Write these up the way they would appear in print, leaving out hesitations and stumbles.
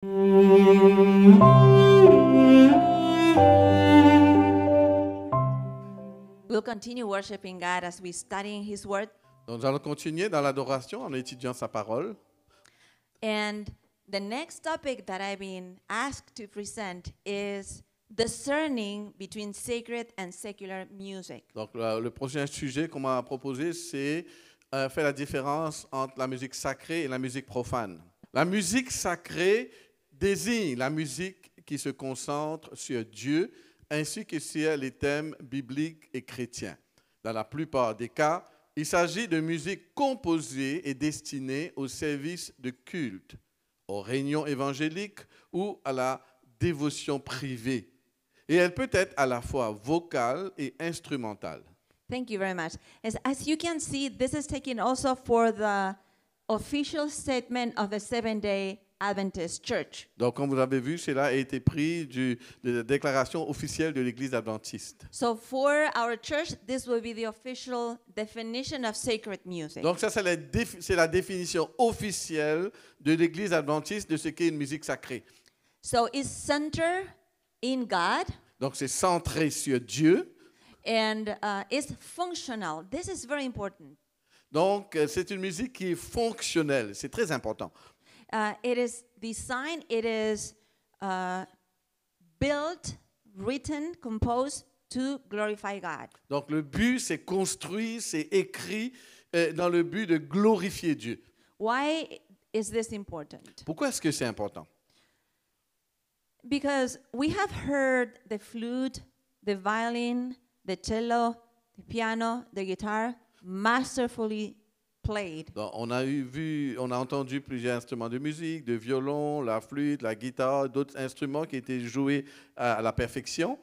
We'll continue worshiping God as we study His Word. Donc, nous allons continuer dans l'adoration en étudiant sa parole. And the next topic that I've been asked to present is discerning between sacred and secular music. Donc, le prochain sujet qu'on m'a proposé, c'est faire la différence entre la musique sacrée et la musique profane. La musique sacrée désigne la musique qui se concentre sur Dieu ainsi que sur les thèmes bibliques et chrétiens. Dans la plupart des cas, il s'agit de musique composée et destinée au service de culte, aux réunions évangéliques ou à la dévotion privée. Et elle peut être à la fois vocale et instrumentale. Thank you very much. As you can see, this is taken also for the official statement of the Seventh-day Adventist Church. Donc, comme vous avez vu, cela a été pris de la déclaration officielle de l'Église adventiste. So for our church, this will be the official definition of sacred music. Donc, ça, c'est la définition officielle de l'Église adventiste de ce qu'est une musique sacrée. So it's centered in God Donc, c'est centré sur Dieu. and it's functional. This is very important. Donc, c'est une musique qui est fonctionnelle. C'est très important. It is designed, it is built, written, composed to glorify God. Donc, le but, c'est construit, c'est écrit dans le but de glorifier Dieu. Why is this important? Pourquoi est-ce que c'est important? Because we have heard the flute, the violin, the cello, the piano, the guitar masterfully played. Donc, on a entendu plusieurs instruments de musique, de violon, la flûte, la guitare, d'autres instruments qui étaient joués à la perfection.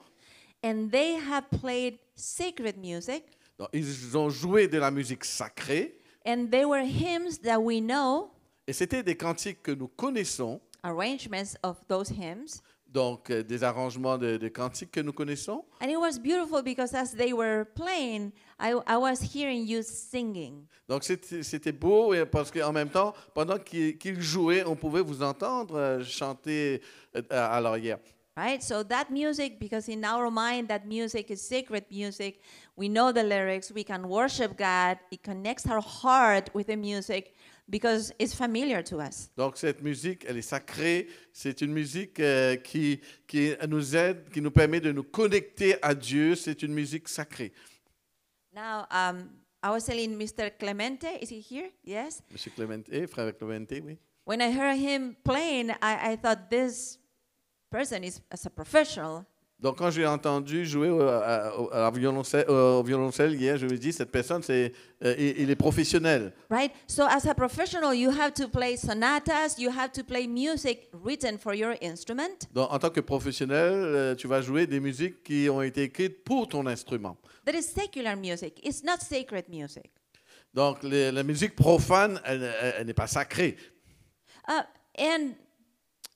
And they have played sacred music, Donc, ils ont joué de la musique sacrée and they were hymns that we know, et c'était des cantiques que nous connaissons, arrangements of those hymns. donc des arrangements de cantiques que nous connaissons. And it was beautiful because as they were playing, I was hearing you singing. Donc, c'était beau parce qu'en même temps, pendant qu'ils jouaient, on pouvait vous entendre chanter à l'oreille. Right? So that music, because in our mind that music is sacred music, we know the lyrics, we can worship God, it connects our heart with the music because it's familiar to us. Donc, cette musique, elle est sacrée. C'est une musique qui nous aide, qui nous permet de nous connecter à Dieu. C'est une musique sacrée. Now, I was telling Mr. Clemente, is he here? Yes? Monsieur Clemente, frère Clemente, oui. When I heard him playing, I thought this person is as a professional. Donc, quand j'ai entendu jouer au violoncelle hier, je me dis, cette personne, il est professionnel. Right? So as a professional, you have to play sonatas, you have to play music written for your instrument. Donc, en tant que professionnel, tu vas jouer des musiques qui ont été écrites pour ton instrument. That is secular music. It's not sacred music. Donc, la musique profane, elle n'est pas sacrée. And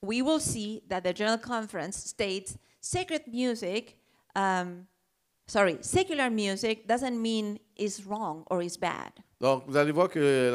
we will see that the General Conference states secular music doesn't mean is wrong or is bad. Donc, vous allez voir que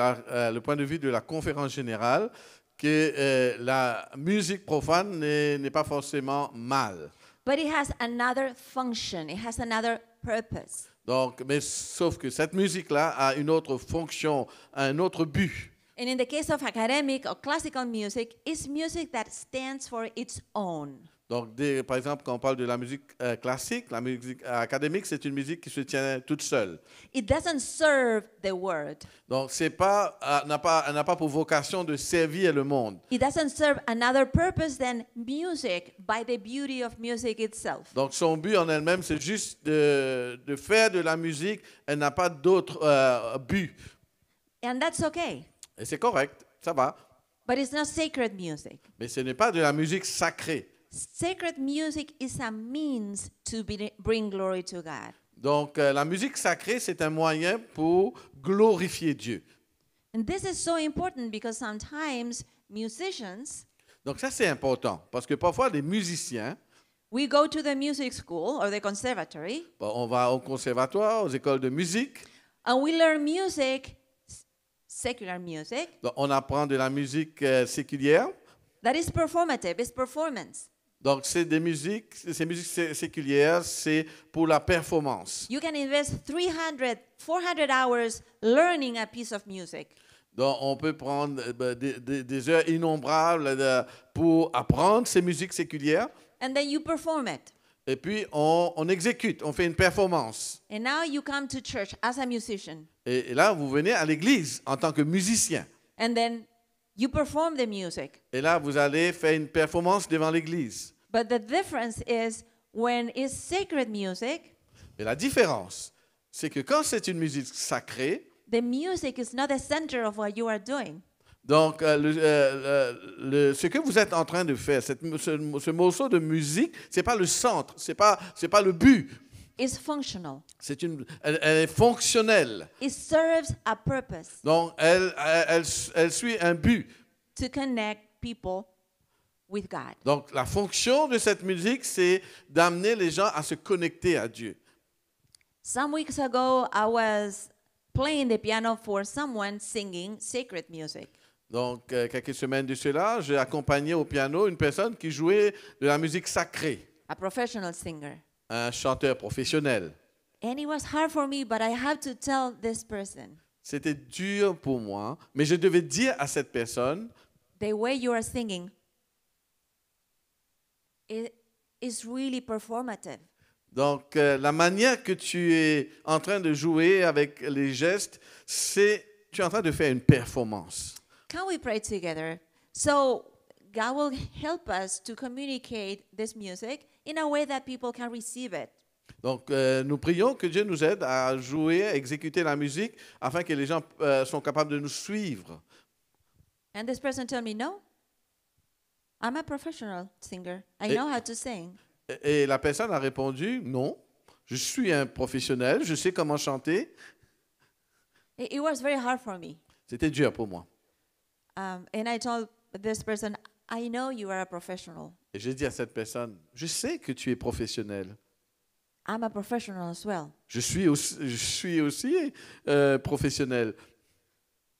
le point de vue de la conférence générale, que la musique profane n'est pas forcément mal. But it has another function. It has another purpose. Donc, mais sauf que cette musique-là a une autre fonction, un autre but. And in the case of academic or classical music, it's music that stands for its own. Donc, par exemple, quand on parle de la musique classique, la musique académique, c'est une musique qui se tient toute seule. It doesn't serve the world. Donc, elle n'a pas pour vocation de servir le monde. It doesn't serve another purpose than music by the beauty of music itself. Donc, son but en elle-même, c'est juste de faire de la musique. Elle n'a pas d'autre but. And that's okay. Et c'est correct, ça va. But it's not sacred music. Mais ce n'est pas de la musique sacrée. Sacred music is a means to bring glory to God. Donc, la musique sacrée, c'est un moyen pour glorifier Dieu. And this is so important because sometimes musicians, Donc, ça, c'est important. Parce que parfois, les musiciens, we go to the music school or the conservatory, on va au conservatoire, aux écoles de musique. and we learn music, secular music, Donc, on apprend de la musique séculière. that is performative, it's performance. Donc, c'est des musiques, ces musiques séculières, c'est pour la performance. You can invest 300, 400 hours learning a piece of music. Donc, on peut prendre des heures innombrables pour apprendre ces musiques séculières. And then you perform it. Et puis, on exécute, on fait une performance. And now you come to church as a musician. Et là, vous venez à l'église en tant que musicien. And then you perform the music. Et là, vous allez faire une performance devant l'église. But the difference is when it's sacred music, Et la différence, c'est que quand c'est une musique sacrée, the music is not the center of what you are doing. donc ce que vous êtes en train de faire, ce morceau de musique, c'est pas le centre, c'est pas le but. It's functional. Elle est fonctionnelle. It serves a purpose Donc, elle suit un but. to connect people with God. Donc, la fonction de cette musique, c'est d'amener les gens à se connecter à Dieu. Some weeks ago, I was playing the piano for someone singing sacred music. Donc, quelques semaines de cela, j'ai accompagné au piano une personne qui jouait de la musique sacrée, A professional singer. un chanteur professionnel. And it was hard for me, but I have to tell this person, C'était dur pour moi, mais je devais dire à cette personne, the way you are singing, it is really performative. donc la manière que tu es en train de jouer avec les gestes, tu es en train de faire une performance. Can we pray together? So God will help us to communicate this music in a way that people can receive it. Donc, nous prions que Dieu nous aide à jouer, à exécuter la musique, afin que les gens soient capables de nous suivre. And this person told me, no, I'm a professional singer. I Et- know how to sing. Et la personne a répondu, non, je suis un professionnel, je sais comment chanter. It was very hard for me. C'était dur pour moi. And I told this person, I know you are a professional. Et j'ai dit à cette personne, je sais que tu es professionnel. I'm a professional as well. Je suis aussi professionnel.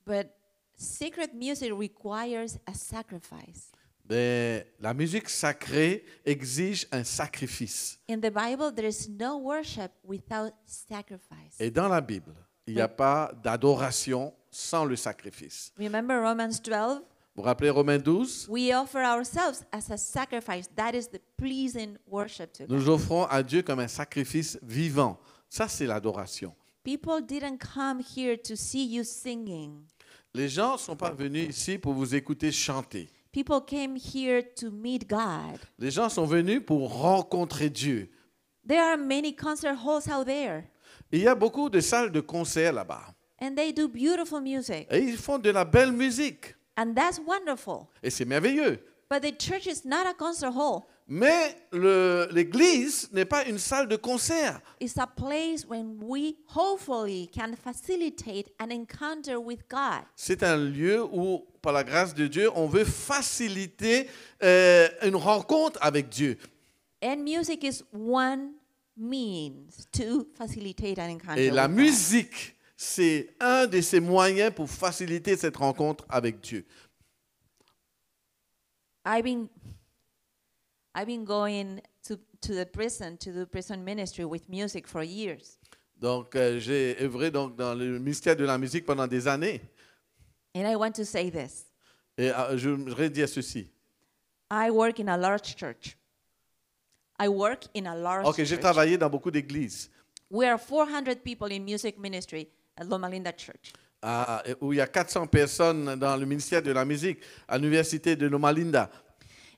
But sacred music requires a sacrifice. Mais la musique sacrée exige un sacrifice. In the Bible, there is no worship without sacrifice. Et dans la Bible, il n'y a pas d'adoration sans le sacrifice. Remember Romans 12? Vous vous rappelez Romains 12? We offer ourselves as a sacrifice. That is the pleasing worship to God. Nous offrons à Dieu comme un sacrifice vivant. Ça, c'est l'adoration. People didn't come here to see you singing. Les gens ne sont pas venus ici pour vous écouter chanter. People came here to meet God. Les gens sont venus pour rencontrer Dieu. There are many concert halls out there, Il y a beaucoup de salles de concert là-bas. and they do beautiful music. Et ils font de la belle musique. And that's wonderful. Et c'est merveilleux. But the church is not a concert hall. Mais l'église n'est pas une salle de concert. It's a place when we hopefully can facilitate an encounter with God. C'est un lieu où, par la grâce de Dieu, on veut faciliter une rencontre avec Dieu. And music is one means to facilitate an encounter Et la with God. musique, c'est un de ces moyens pour faciliter cette rencontre avec Dieu. I've been going to the prison to do prison ministry with music for years. Donc, j'ai œuvré donc, dans le ministère de la musique pendant des années. And I want to say this. Et je voudrais dire ceci. I work in a large church. I work in a large Ok, j'ai church. travaillé dans beaucoup d'églises We are 400 people in music ministry at Loma Linda Church. où il y a 400 personnes dans le ministère de la musique à l'université de Loma Linda.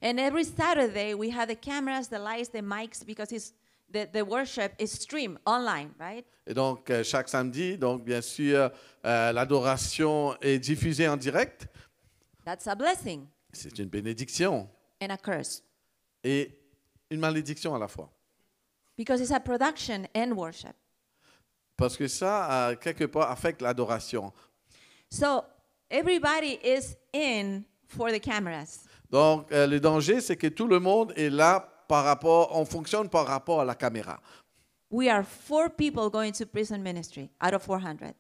And every Saturday we have the cameras, the lights, the mics because the worship is streamed online, right? Et donc, chaque samedi, donc bien sûr, l'adoration est diffusée en direct. That's a blessing C'est une bénédiction and a curse et une malédiction à la fois. because it's a production and worship. Parce que ça, quelque part, affecte l'adoration. So everybody is in for the cameras. Donc, le danger, c'est que tout le monde est là on fonctionne par rapport à la caméra. We are 4 people going to prison ministry out of 400.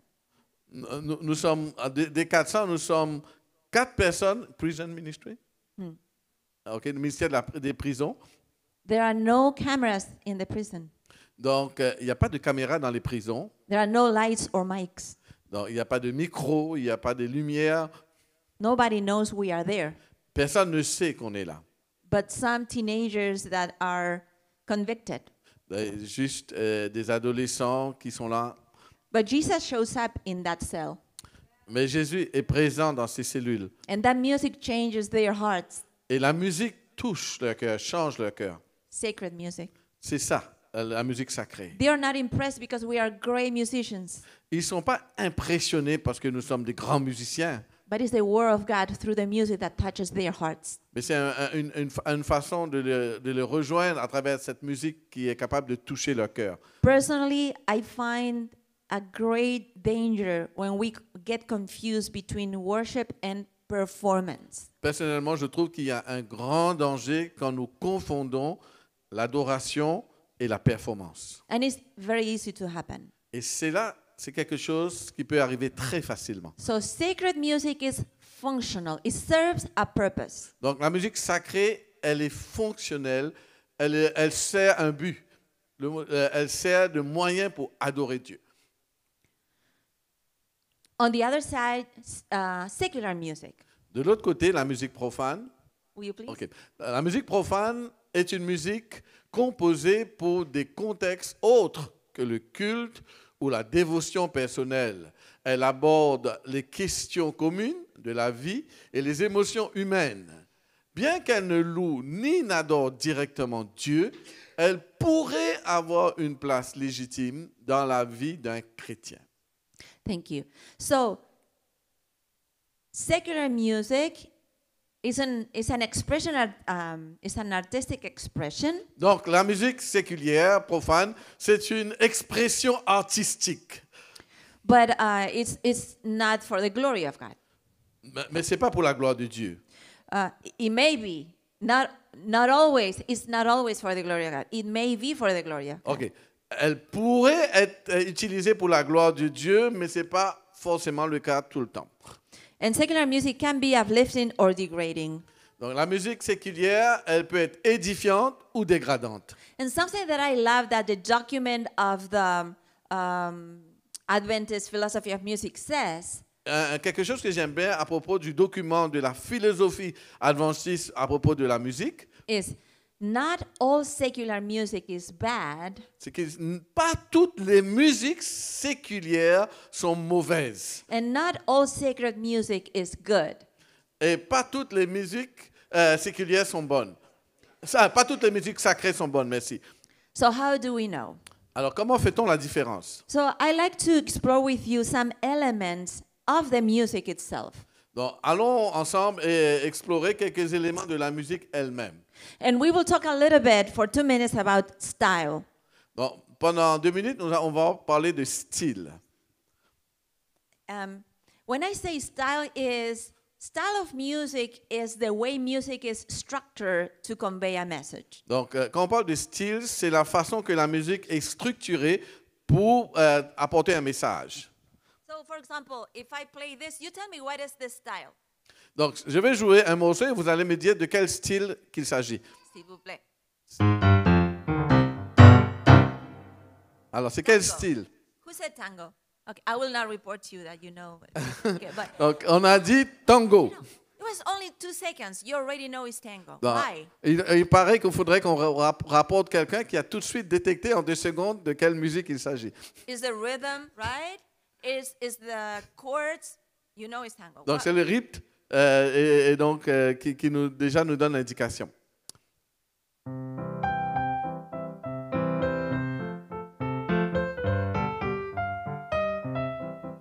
Nous sommes, des 400, nous sommes 4 personnes, prison ministry, ok, le ministère des prisons. There are no cameras in the prison. Donc, il n'y a pas de caméra dans les prisons. There are no lights or mics. Donc, il n'y a pas de micro, il n'y a pas de lumière. Nobody knows we are there. Personne ne sait qu'on est là. But some teenagers that are convicted. Juste des adolescents qui sont là. But Jesus shows up in that cell. Mais Jésus est présent dans ces cellules. And that music changes their hearts. Et la musique touche leur cœur, change leur cœur. Sacred music. C'est ça, la musique sacrée. They are not impressed because we are great musicians. Ils ne sont pas impressionnés parce que nous sommes des grands musiciens. But it's the word of God through the music that touches their hearts. Mais c'est une façon de le rejoindre à travers cette musique qui est capable de toucher leur cœur. Personally, I find a great danger when we get confused between worship and performance. Personnellement, je trouve qu'il y a un grand danger quand nous confondons l'adoration et la performance. And it's very easy to happen. Et c'est quelque chose qui peut arriver très facilement. So sacred music is functional. It serves a purpose. Donc la musique sacrée, elle est fonctionnelle, elle sert un but. Elle sert de moyen pour adorer Dieu. On the other side, secular music. De l'autre côté, la musique profane. Will you please? Okay. La musique profane est une musique composée pour des contextes autres que le culte ou la dévotion personnelle. Elle aborde les questions communes de la vie et les émotions humaines. Bien qu'elle ne loue ni n'adore directement Dieu, elle pourrait avoir une place légitime dans la vie d'un chrétien. Thank you. So, secular music is an expression, is an artistic expression. Donc, la musique séculière, profane, c'est une expression artistique. But it's not for the glory of God. Mais ce n'est pas pour la gloire de Dieu. It may be, not always. It's not always for the glory of God. It may be for the glory of God. OK. Elle pourrait être utilisée pour la gloire de Dieu, mais ce n'est pas forcément le cas tout le temps. And secular music can be uplifting or degrading. Donc, la musique séculière, elle peut être édifiante ou dégradante. And something that I love that the document of the Adventist philosophy of music says Quelque chose que j'aime bien à propos du document de la philosophie adventiste à propos de la musique, is not all secular music is bad, c'est que pas toutes les musiques séculières sont mauvaises. and not all sacred music is good. Et pas toutes les musiques séculières sont bonnes. Pas toutes les musiques sacrées sont bonnes, merci. So how do we know? Alors, comment fait-on la différence? So I like to explore with you some elements of the music itself. Donc, allons ensemble et explorer quelques éléments de la musique elle-même. And we will talk a little bit for 2 minutes about style. Donc, pendant 2 minutes, on va parler de style. When I say style of music is the way music is structured to convey a message. Donc, quand on parle de style, c'est la façon que la musique est structurée pour apporter un message. So, for example, if I play this, you tell me what is this style. Donc, je vais jouer un morceau et vous allez me dire de quel style qu'il s'agit. S'il vous plaît. Alors, c'est quel Tango. style? Who said tango? Okay, I will not report to you that you know. Okay, but Donc, on a dit tango. it was only 2 seconds. You already know it's tango. Donc, Why? il paraît qu'il faudrait qu'on rapporte quelqu'un qui a tout de suite détecté en 2 secondes de quelle musique il s'agit. Is the rhythm, right? Is the chords? You know it's tango. Donc, Why? c'est le rythme et donc qui déjà nous donne l'indication.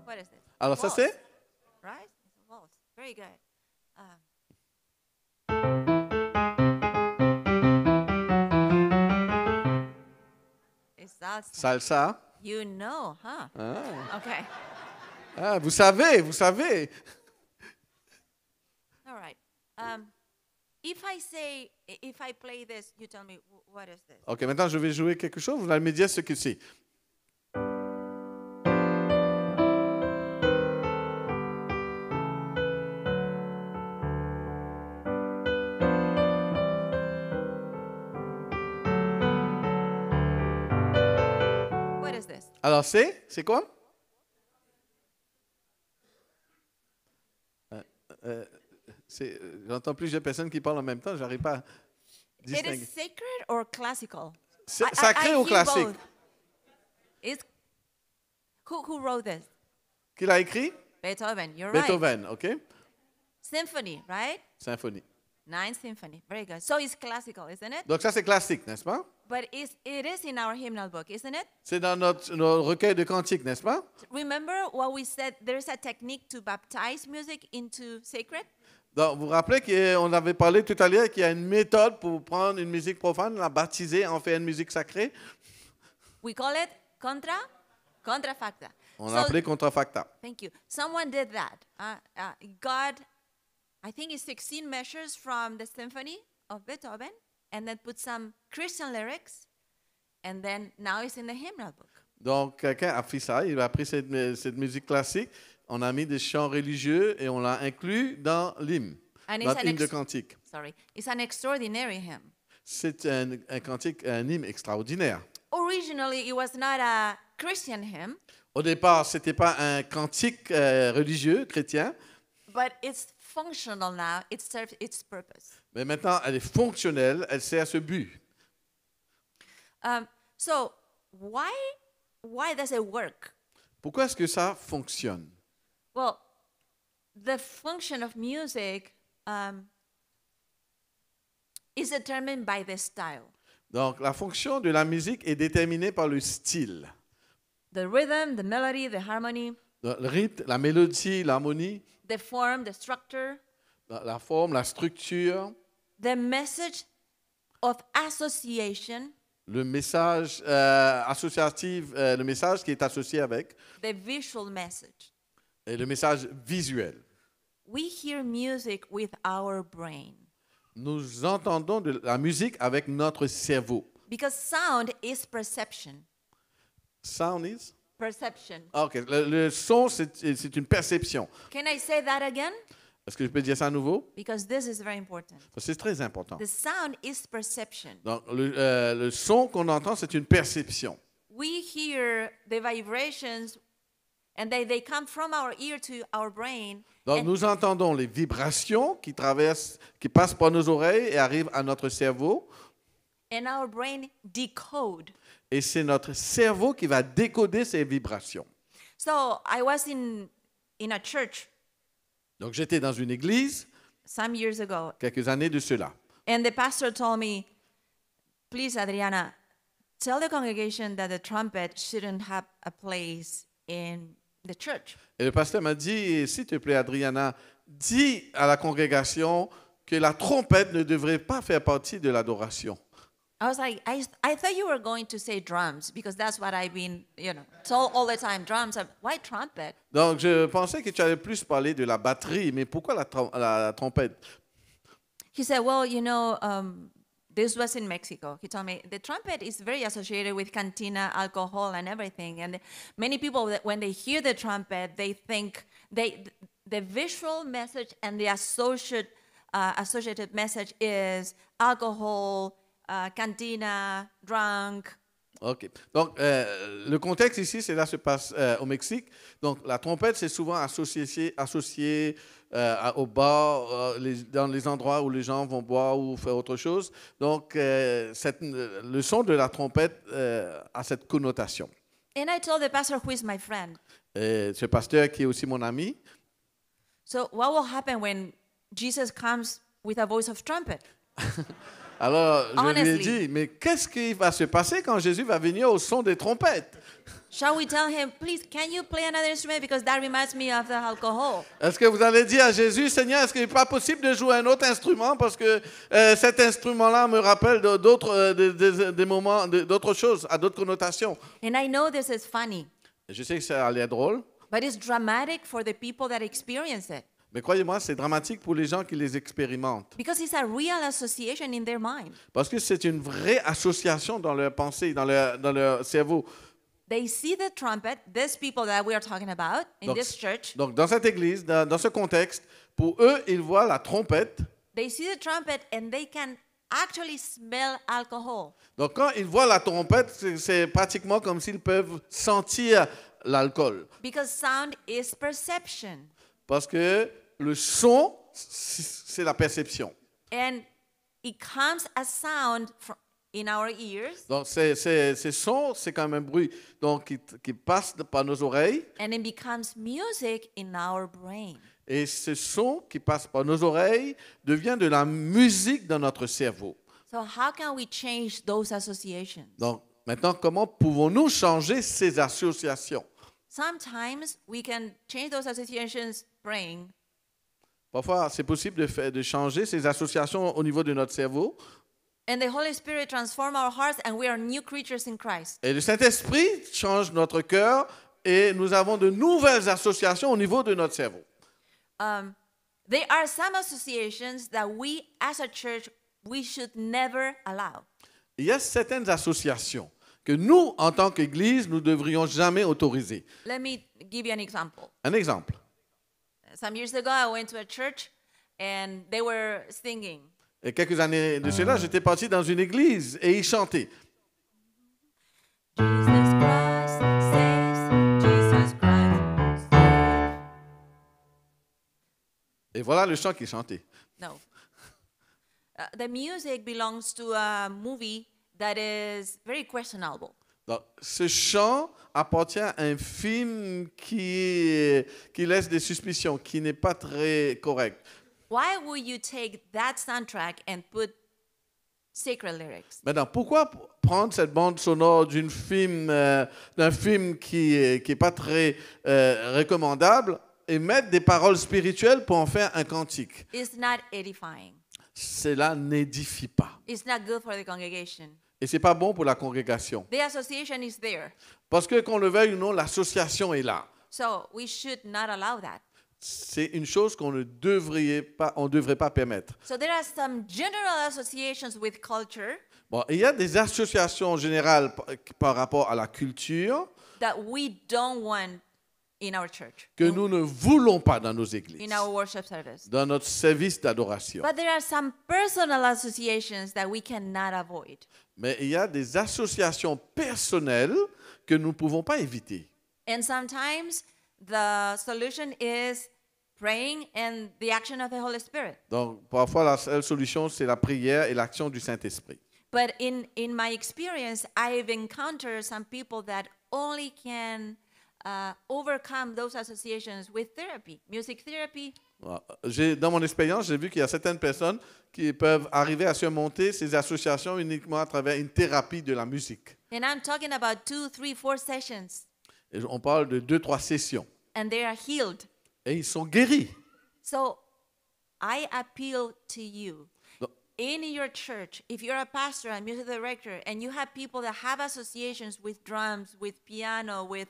What is this? Alors, ça Waltz, c'est? right? It's a waltz. Very good. It's salsa. Salsa. You know, huh? Ah. Okay. Ah, vous savez, vous savez. All right. If I play this, you tell me what is this? OK, maintenant, je vais jouer quelque chose. Vous allez me dire ce que c'est. Alors, c'est quoi? J'entends plusieurs personnes qui parlent en même temps, j'arrive pas à It is distinguer. sacred or classical? Sacré ou hear classique? both. It's, who wrote this? Qui l'a écrit? Beethoven, you're right. Beethoven, OK? Symphony, right? Symphonie. Ninth symphony, very good. So it's classical, isn't it? Donc ça, c'est classique, n'est-ce pas? But it is in our hymnal book, isn't it? C'est dans notre recueil de cantiques, n'est-ce pas? Remember what we said, there's a technique to baptize music into sacred? Donc, vous vous rappelez qu'on avait parlé tout à l'heure qu'il y a une méthode pour prendre une musique profane, la baptiser, en faire une musique sacrée. We call it contrafacta. On l'a appelé contrefacta. Thank you. Someone did that. God, I think it's 16 measures from the symphony of Beethoven, and then put some Christian lyrics, and then now it's in the hymnal book. Donc, quelqu'un a fait ça, il a pris cette musique classique, on a mis des chants religieux et on l'a inclus dans l'hymne, And dans l'hymne de cantique. sorry, it's an extraordinary hymn. C'est un cantique, un hymne extraordinaire. Originally, it was not a Christian hymn, Au départ, ce n'était pas un cantique religieux, chrétien, but it's functional now. It serves its purpose. mais maintenant, elle est fonctionnelle, elle sert à ce but. So why does it work? Pourquoi est-ce que ça fonctionne? Well, the function of music is determined by the style. Donc, la fonction de la musique est déterminée par le style. The rhythm, the melody, the harmony, Le rythme, la mélodie, l'harmonie, the form, the structure, la forme, la structure, the message of association, le message associatif, le message qui est associé avec, the visual message. et le message visuel. We hear music with our brain Nous entendons de la musique avec notre cerveau. because sound is perception. Sound is? Perception. OK. Le son, c'est une perception. Can I say that again? Est-ce que je peux dire ça à nouveau? Because this is very important. C'est très important. The sound is perception. Donc, le son qu'on entend, c'est une perception. We hear the vibrations and they come from our ear to our brain. Donc, and, nous entendons les vibrations qui traversent, qui passent par nos oreilles et arrivent à notre cerveau. and our brain decode. Et c'est notre cerveau qui va décoder ces vibrations. So I was in a church Donc, j'étais dans une église some years ago, quelques années de cela. and the pastor told me, please, Adriana, tell the congregation that the trumpet shouldn't have a place in the church. Et le pasteur m'a dit, s'il te plaît, Adriana, dis à la congrégation que la trompette ne devrait pas faire partie de l'adoration. I was like, I thought you were going to say drums because that's what I've been, told all the time. Drums. Why trumpet? Donc, je pensais que tu allais plus parler de la batterie, mais pourquoi la trompette? He said, well, this was in Mexico. He told me the trumpet is very associated with cantina, alcohol, and everything. And many people, when they hear the trumpet, they think the visual message and the associated message is alcohol, cantina, drunk. OK. Donc, le contexte ici, c'est là se passe au Mexique. Donc, la trompette, c'est souvent associé au bar, dans les endroits où les gens vont boire ou faire autre chose. Donc, le son de la trompette a cette connotation. And I told the pastor, who is my friend, Ce pasteur qui est aussi mon ami, so what will happen when Jesus comes with a voice of trumpet? alors je lui ai Honestly. dit, mais qu'est-ce qui va se passer quand Jésus va venir au son des trompettes? Shall we tell him, please, can you play another instrument because that reminds me of the alcohol? Est-ce que vous allez dire à Jésus, Seigneur, est-ce qu'il n'est pas possible de jouer un autre instrument parce que cet instrument-là me rappelle des moments, d'autres choses, à d'autres connotations? And I know this is funny, Je sais que ça a l'air drôle, but it's dramatic for the people that experience it mais croyez-moi, c'est dramatique pour les gens qui les expérimentent. because it's a real association in their mind. Parce que c'est une vraie association dans leur pensée, dans leur cerveau. They see the trumpet, these people that we are talking about in Donc, this church, donc dans cette église, dans ce contexte, pour eux, ils voient la trompette. they see the trumpet and they can actually smell alcohol. Donc, quand ils voient la trompette, c'est pratiquement comme s'ils peuvent sentir l'alcool. Because sound is perception. Parce que le son, c'est la perception. And it comes as sound in our ears. Donc, ces sons, c'est quand même un bruit donc, qui passe par nos oreilles. And it becomes music in our brain. Et ce son qui passe par nos oreilles devient de la musique dans notre cerveau. So how can we change those associations? Donc, maintenant, comment pouvons-nous changer ces associations? Sometimes we can change those associations praying. Parfois, c'est possible de changer ces associations au niveau de notre cerveau. And the Holy Spirit transforms our hearts and we are new creatures in Christ. Et le Saint-Esprit change notre cœur et nous avons de nouvelles associations au niveau de notre cerveau. There are some associations that we as a church, we should never allow. Il y a certaines associations que nous, en tant qu'Église, nous ne devrions jamais autoriser. Let me give you an example. Un exemple. Some years ago, I went to a church and they were singing. Et quelques années de cela, j'étais parti dans une église et ils chantaient. Jesus Christ saves, Jesus Christ saves. Et voilà le chant qu'ils chantaient. No. The music belongs to a movie that is very questionable. Donc, ce chant appartient à un film qui laisse des suspicions, qui n'est pas très correct. Why would you take that soundtrack and put sacred lyrics? Maintenant, pourquoi prendre cette bande sonore d'un film qui est pas très recommandable et mettre des paroles spirituelles pour en faire un cantique? It's not edifying. Cela n'édifie pas. It's not good for the congregation. Et c'est pas bon pour la congrégation. The association is there. Parce que qu'on le veuille ou non, l'association est là. So we should not allow that. C'est une chose qu'on ne devrait pas permettre. So there are some general associations with culture Bon, il y a des associations générales par rapport à la culture that we don't want in our church, que nous ne voulons pas dans nos églises, in our worship service. dans notre service d'adoration. But there are some personal associations that we cannot avoid. Mais il y a des associations personnelles que nous ne pouvons pas éviter. And sometimes the solution is praying and the action of the Holy Spirit. Donc, parfois, la seule solution, c'est la prière et l'action du Saint-Esprit. But in my experience, I've encountered some people that only can overcome those associations with therapy, music therapy. Dans mon expérience, j'ai vu qu'il y a certaines personnes qui peuvent arriver à surmonter ces associations uniquement à travers une thérapie de la musique. And I'm talking about 2, 3, 4 sessions. Et on parle de 2-3 sessions. And they are healed. Et ils sont guéris. So I appeal to you. No. In your church, if you're a pastor and music director, and you have people that have associations with drums, with piano, with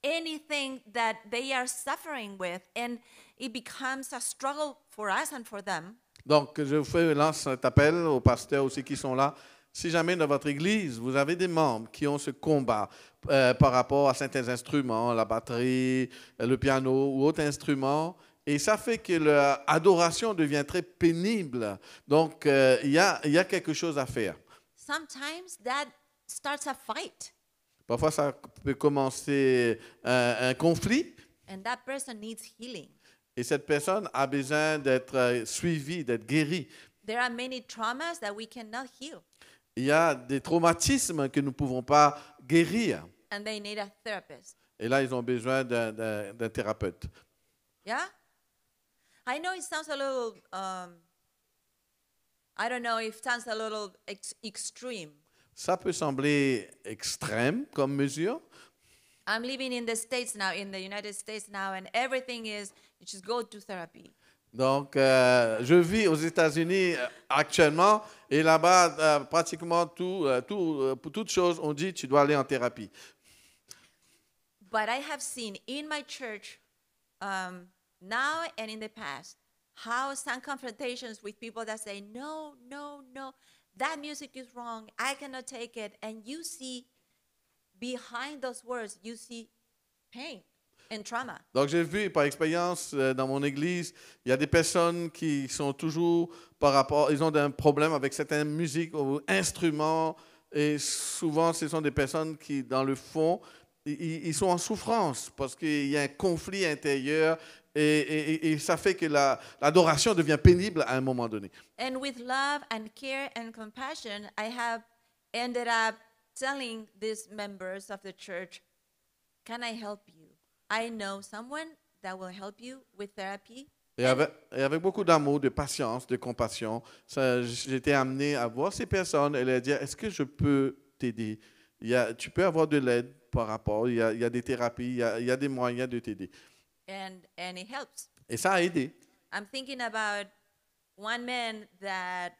anything that they are suffering with, and it becomes a struggle for us and for them, Donc, je vous lance cet appel aux pasteurs aussi qui sont là. Si jamais dans votre église, vous avez des membres qui ont ce combat par rapport à certains instruments, la batterie, le piano ou autres instruments, et ça fait que leur adoration devient très pénible. Donc, il y a quelque chose à faire. sometimes that starts a fight, Parfois, ça peut commencer un conflit and that person needs healing. et cette personne a besoin d'être suivie, d'être guérie. There are many traumas that we cannot heal, Il y a des traumatismes que nous ne pouvons pas guérir. and they need a therapist. Et là, ils ont besoin d'un thérapeute. Yeah? I know it sounds a little, I don't know if it sounds a little extreme. Ça peut sembler extrême comme mesure. I'm living in the States now, in the United States now, and everything is, you just go to therapy. Donc, je vis aux États-Unis actuellement et là-bas, pratiquement pour toute chose, on dit tu dois aller en thérapie. But I have seen in my church, now and in the past, how some confrontations with people that say, no, no, no, that music is wrong, I cannot take it. And you see, behind those words, you see pain. in trauma. Donc, j'ai vu par expérience dans mon église, il y a des personnes qui sont toujours ils ont un problème avec certaines musiques ou instruments. Et souvent, ce sont des personnes qui, dans le fond, ils sont en souffrance parce qu'il y a un conflit intérieur et ça fait que l'adoration devient pénible à un moment donné. And with love and care and compassion, I have ended up telling these members of the church, can I help you? I know someone that will help you with therapy. Et avec beaucoup d'amour, de patience, de compassion, j'étais amené à voir ces personnes et leur dire, est-ce que je peux t'aider? Tu peux avoir de l'aide par rapport, il y a des thérapies, il y a des moyens de t'aider. And it helps. Et ça a aidé. I'm thinking about one man that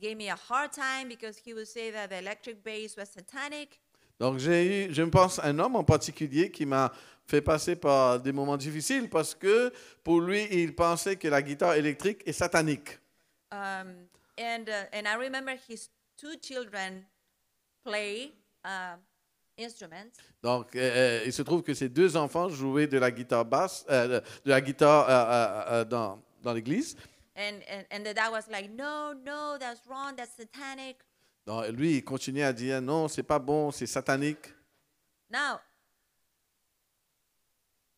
gave me a hard time because he would say that the electric bass was satanic. Donc, je me pense à un homme en particulier qui m'a fait passer par des moments difficiles parce que pour lui, il pensait que la guitare électrique est satanique. And I remember his 2 children play instruments. Donc, il se trouve que ses 2 enfants jouaient de la guitare basse, de la guitare dans l'église. And the dad was like, no, that's wrong, that's satanic. Donc, lui, il continuait à dire, non, c'est pas bon, c'est satanique. Now,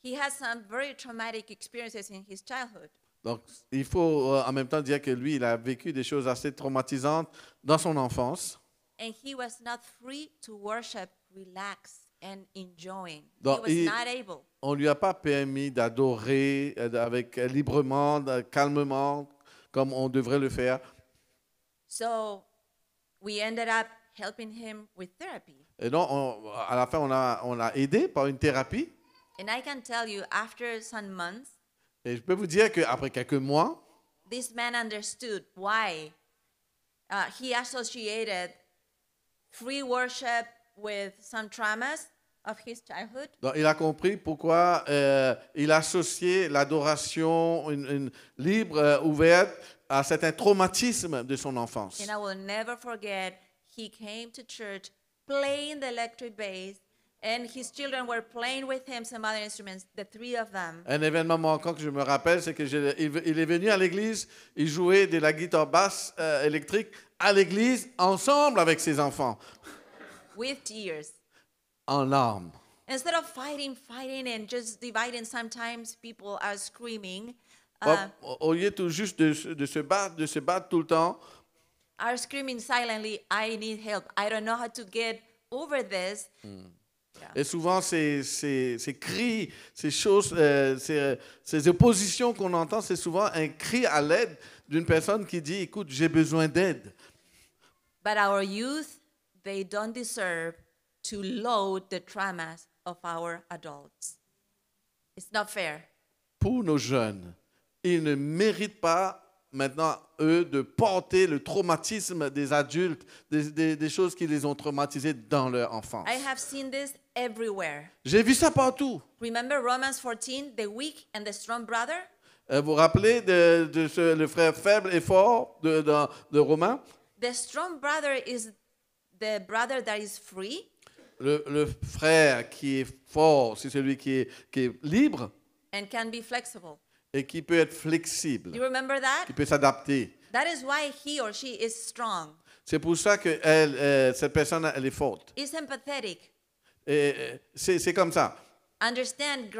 he has some very traumatic experiences in his childhood. Donc, il faut en même temps dire que lui, il a vécu des choses assez traumatisantes dans son enfance. And he was not free to worship, relax, and enjoying. Donc, He was not able. On ne lui a pas permis d'adorer librement, calmement, comme on devrait le faire. So we ended up helping him with therapy. Et donc, à la fin, on l'a aidé par une thérapie. And I can tell you, after some months, Et je peux vous dire qu'après quelques mois, this man understood why he associated free worship with some traumas of his childhood. donc, il a compris pourquoi il associait l'adoration une libre, ouverte, à certains traumatismes de son enfance. And I will never forget, he came to church playing the electric bass, and his children were playing with him some other instruments, the 3 of them. Un événement manquant que je me rappelle, c'est qu'il est venu à l'église, il jouait de la guitare basse électrique à l'église ensemble avec ses enfants, With tears. en larmes. Instead of fighting and just dividing, sometimes people are screaming, Au lieu tout juste de se battre tout le temps, silently, I need help. I don't know how to get over this. et souvent ces cris, ces choses, ces oppositions qu'on entend, c'est souvent un cri à l'aide d'une personne qui dit, écoute, j'ai besoin d'aide. But our youth, they don't deserve to load the traumas of our adults. It's not fair. Pour nos jeunes, ils ne méritent pas maintenant, eux, de porter le traumatisme des adultes, des choses qui les ont traumatisés dans leur enfance. I have seen this everywhere. J'ai vu ça partout. Remember Romans 14, the weak and the strong brother? Vous vous rappelez le frère faible et fort de Romains? The strong brother is the brother that is free. Le frère qui est fort, c'est celui qui est libre And can be flexible. et qui peut être flexible, Do you remember that? qui peut s'adapter. That is why he or she is strong. C'est pour ça que cette personne, elle est forte. Is empathetic. C'est comme ça. Understand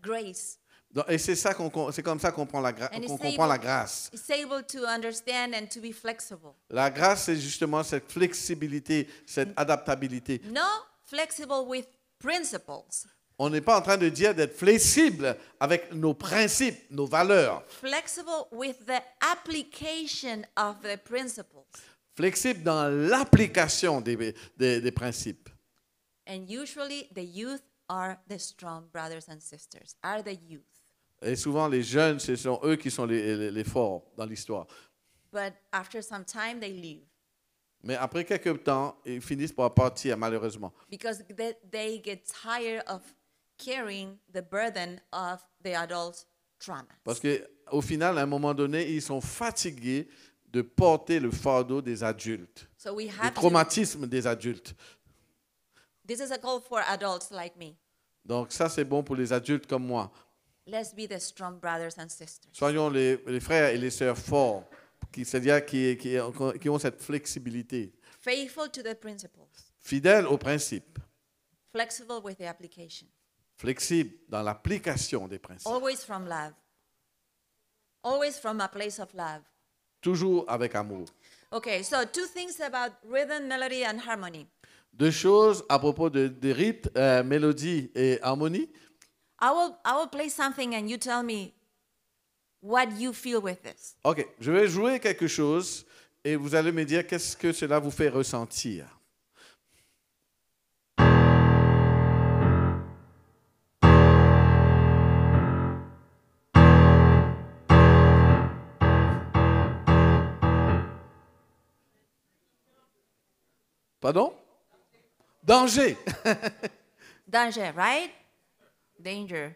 grace. Et c'est comme ça qu'on comprend la grâce. Is able to understand and to be flexible. La grâce, c'est justement cette flexibilité, cette adaptabilité. No flexible with principles. On n'est pas en train de dire d'être flexible avec nos principes, nos valeurs. Flexible with the application of the principles. Flexible dans l'application des principes. And usually the youth are the strong brothers and sisters, are the youth. Et souvent, les jeunes, ce sont eux qui sont les forts dans l'histoire. But after some time, they leave Mais après quelques temps, ils finissent par partir, malheureusement. because they get tired of carrying the burden of the adults' trauma. Parce qu'au final, à un moment donné, ils sont fatigués de porter le fardeau des adultes, So we le have to, traumatisme des adultes. this is a call for adults like me. Donc ça, c'est bon pour les adultes comme moi. Let's be the strong brothers and sisters. Soyons les frères et les sœurs forts, c'est-à-dire qui ont cette flexibilité. Faithful to the principles. Fidèles aux principes, Flexible with the application. flexibles dans l'application des principes. Always from love. Always from a place of love. Toujours avec amour. Okay, so two things about rhythm, melody, and harmony. Deux choses à propos de rythme, mélodie et harmonie. I will play something and you tell me what you feel with this. Ok, je vais jouer quelque chose et vous allez me dire qu'est-ce que cela vous fait ressentir. Pardon? Danger. Danger, right? Danger.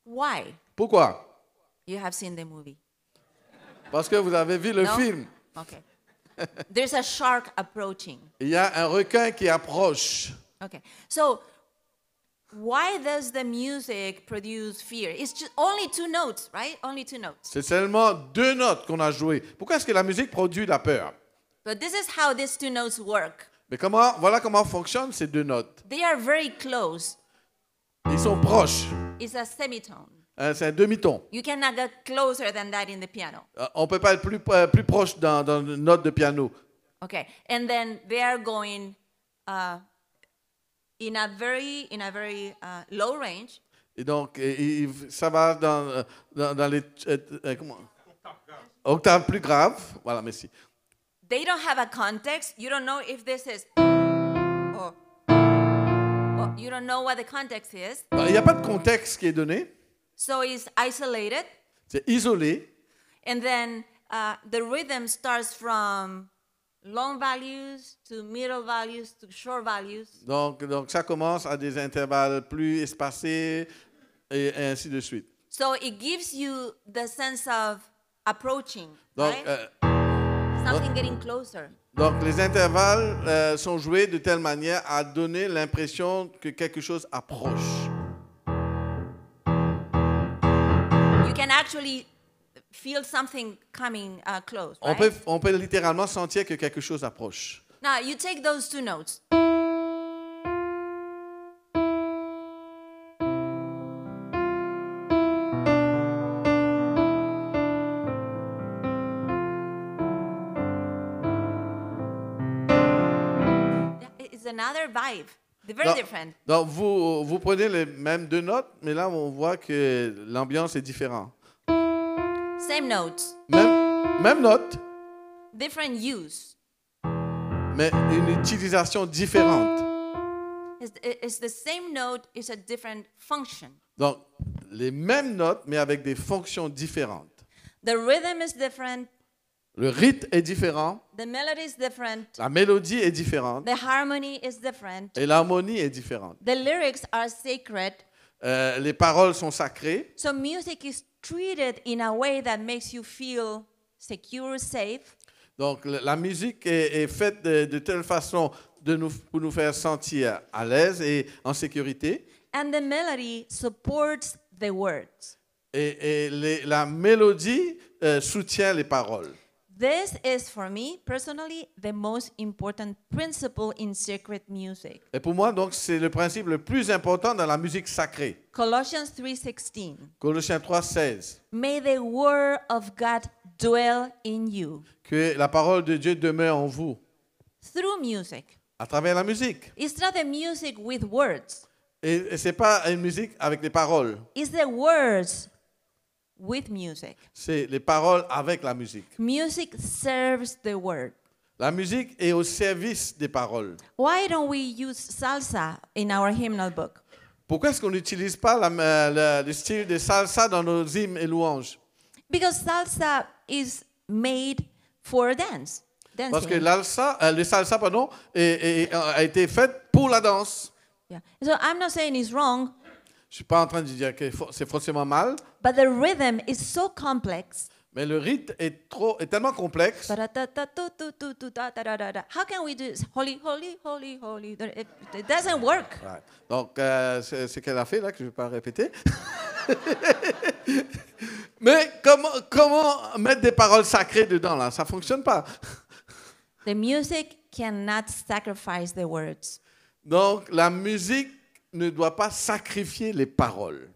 Why? Pourquoi? You have seen the movie. Parce que vous avez vu le No? film. Okay. There's a shark approaching. Il y a un requin qui approche. Okay. So why does the music produce fear? It's just only two notes, right? Only two notes. C'est seulement deux notes qu'on a jouées. Pourquoi est-ce que la musique produit la peur? But this is how these two notes work. Mais voilà comment fonctionnent ces deux notes. They are very close. Ils sont proches. It's a semitone. C'est un demi-ton. You cannot get closer than that in the piano. On ne peut pas être plus proche dans une note de piano. Okay. And then they are going in a very low range. Et donc, ça va dans les octaves plus graves. Voilà, merci. They don't have a context. You don't know if this is or you don't know what the context is. Il n'y a pas de contexte qui est donné. So it's isolated. C'est isolé. And then the rhythm starts from long values to middle values to short values. Donc, ça commence à des intervalles plus espacés et ainsi de suite. So it gives you the sense of approaching, Donc, right? Something getting closer. donc les intervalles sont joués de telle manière à donner l'impression que quelque chose approche. You can actually feel something coming close, On right? on peut littéralement sentir que quelque chose approche. Now, you take those two notes. It's another vibe. They're very different. Donc vous prenez les mêmes deux notes, mais là on voit que l'ambiance est différente. Same notes, Même note, different use. mais une utilisation différente. It's the same note, it's a different function. Donc les mêmes notes, mais avec des fonctions différentes. The rhythm is different, Le rythme est différent, the melody is different, la mélodie est différente the harmony is different. et l'harmonie est différente. The lyrics are sacred, Les paroles sont sacrées. so music is treated in a way that makes you feel secure, safe. Donc la musique est faite de telle façon pour nous faire sentir à l'aise et en sécurité. And the melody supports the words. Et la mélodie soutient les paroles. This is, for me, personally, the most important principle in sacred music. Et pour moi, donc, c'est le principe le plus important dans la musique sacrée. Colossians 3:16. Colossiens 3:16. May the word of God dwell in you Que la parole de Dieu demeure en vous through music. à travers la musique. It's not the music with words. Et ce n'est pas une musique avec les paroles. It's the words with music. C'est les paroles avec la musique. Music serves the word. La musique est au service des paroles. Why don't we use salsa in our hymnal book? Pourquoi est-ce qu'on n'utilise pas le style de salsa dans nos hymnes et louanges? Because salsa is made for dance. Parce que Dancing. le salsa a été fait pour la danse. Yeah. So I'm not saying it's wrong, Je ne suis pas en train de dire que c'est forcément mal, but the rhythm is so complex Mais le rythme est tellement complexe. How can we do this? Holy, holy, holy, holy? It doesn't work. Ouais. Donc, c'est ce qu'elle a fait là, que je ne vais pas répéter. Mais comment mettre des paroles sacrées dedans là? Ça ne fonctionne pas. The music cannot sacrifice the words. Donc, la musique ne doit pas sacrifier les paroles.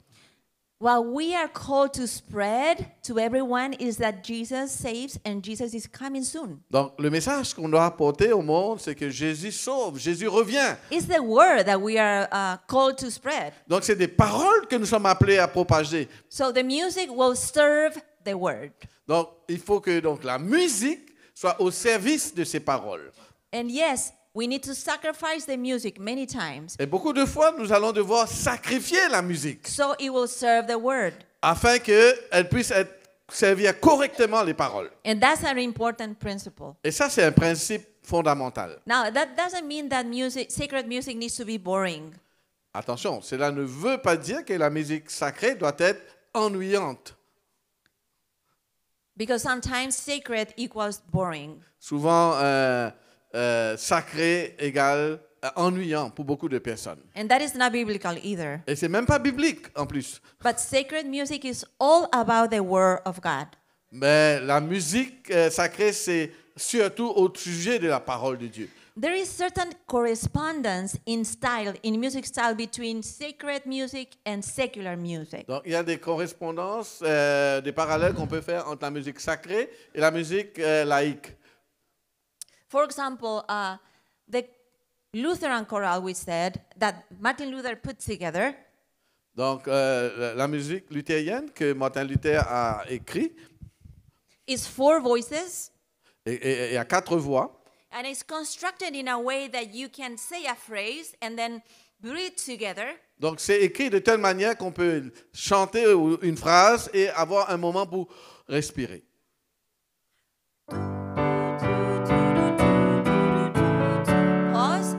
What we are called to spread to everyone is that Jesus saves and Jesus is coming soon. Donc, le message qu'on doit apporter au monde, c'est que Jésus sauve, Jésus revient. It's the word that we are called to spread. Donc, c'est des paroles que nous sommes appelés à propager. So the music will serve the word. Donc, il faut que la musique soit au service de ces paroles. And yes, we need to sacrifice the music many times. Et beaucoup de fois, nous allons devoir sacrifier la musique So it will serve the word. afin qu'elle puisse servir correctement les paroles. And that's an important principle. Et ça, c'est un principe fondamental. Now, that doesn't mean that sacred music needs to be boring. Attention, cela ne veut pas dire que la musique sacrée doit être ennuyante. Because sometimes sacred equals boring. Souvent, sacré égale ennuyant pour beaucoup de personnes. And that is not biblical either. Et c'est même pas biblique en plus. But sacred music is all about the word of God. Mais la musique sacrée, c'est surtout au sujet de la parole de Dieu. There is certain correspondence in music style between sacred music and secular music. Donc, il y a des correspondances, des parallèles qu'on peut faire entre la musique sacrée et la musique laïque. For example, the Lutheran choral we said that Martin Luther put together Donc, la musique luthérienne que Martin Luther a écrit is 4 voices et à 4 voix. and it's constructed in a way that you can say a phrase and then breathe together. Donc, c'est écrit de telle manière qu'on peut chanter une phrase et avoir un moment pour respirer. Pause.